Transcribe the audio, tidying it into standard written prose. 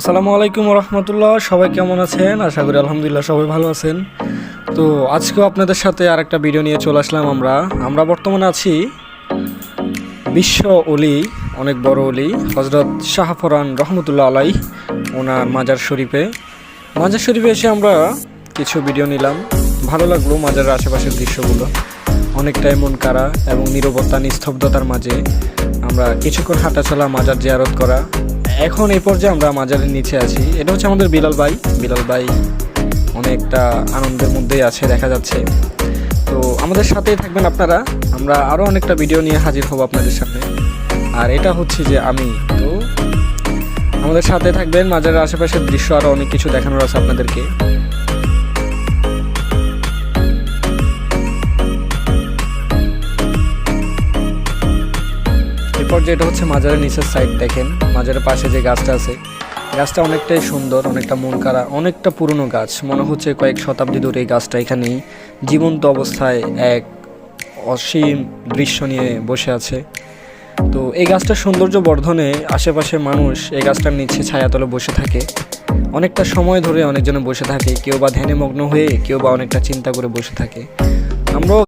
আসসালামু আলাইকুম রহমতুল্লাহ। সবাই কেমন আছেন? আশা করি আলহামদুলিল্লাহ সবাই ভালো আছেন। তো আজকেও আপনাদের সাথে আরেকটা ভিডিও নিয়ে চলে আসলাম। আমরা বর্তমানে আছি বিশ্ব অলি, অনেক বড় অলি হজরত শাহফরান রহমতুল্লাহ আলাই ওনার মাজার শরীফে এসে আমরা কিছু ভিডিও নিলাম। ভালো লাগলো মাজারের আশেপাশের দৃশ্যগুলো, অনেকটাই মন কাড়া এবং নীরবতা নিস্তব্ধতার মাঝে আমরা কিছুক্ষণ হাঁটাচলা, মাজার জিয়ারত করা। এখন এই পর্যায়ে আমরা মাজারের নিচে আছি। এটা হচ্ছে আমাদের বিলাল ভাই অনেকটা আনন্দের মধ্যেই আছে দেখা যাচ্ছে। তো আমাদের সাথেই থাকবেন আপনারা, আমরা আরও অনেকটা ভিডিও নিয়ে হাজির হব আপনাদের সামনে। আর এটা হচ্ছে যে আমি, তো আমাদের সাথে থাকবেন। মাজারের আশেপাশের দৃশ্য আরও অনেক কিছু দেখানোর আছে আপনাদেরকে। এরপর যেটা হচ্ছে মাজারের নিচের সাইড, দেখেন মাজারের পাশে যে গাছটা আছে, গাছটা অনেকটাই সুন্দর, অনেকটা মন কাড়া, অনেকটা পুরনো গাছ। মনে হচ্ছে কয়েক শতাব্দী ধরে এই গাছটা এখানেই জীবন্ত অবস্থায় এক অসীম দৃশ্য নিয়ে বসে আছে। তো এই গাছটার সৌন্দর্য বর্ধনে আশেপাশে মানুষ এই গাছটার নিচে ছায়াতলে বসে থাকে, অনেকটা সময় ধরে অনেকজনে বসে থাকে। কেউ বা ধ্যানে মগ্ন হয়ে, কেউ বা অনেকটা চিন্তা করে বসে থাকে। আমরাও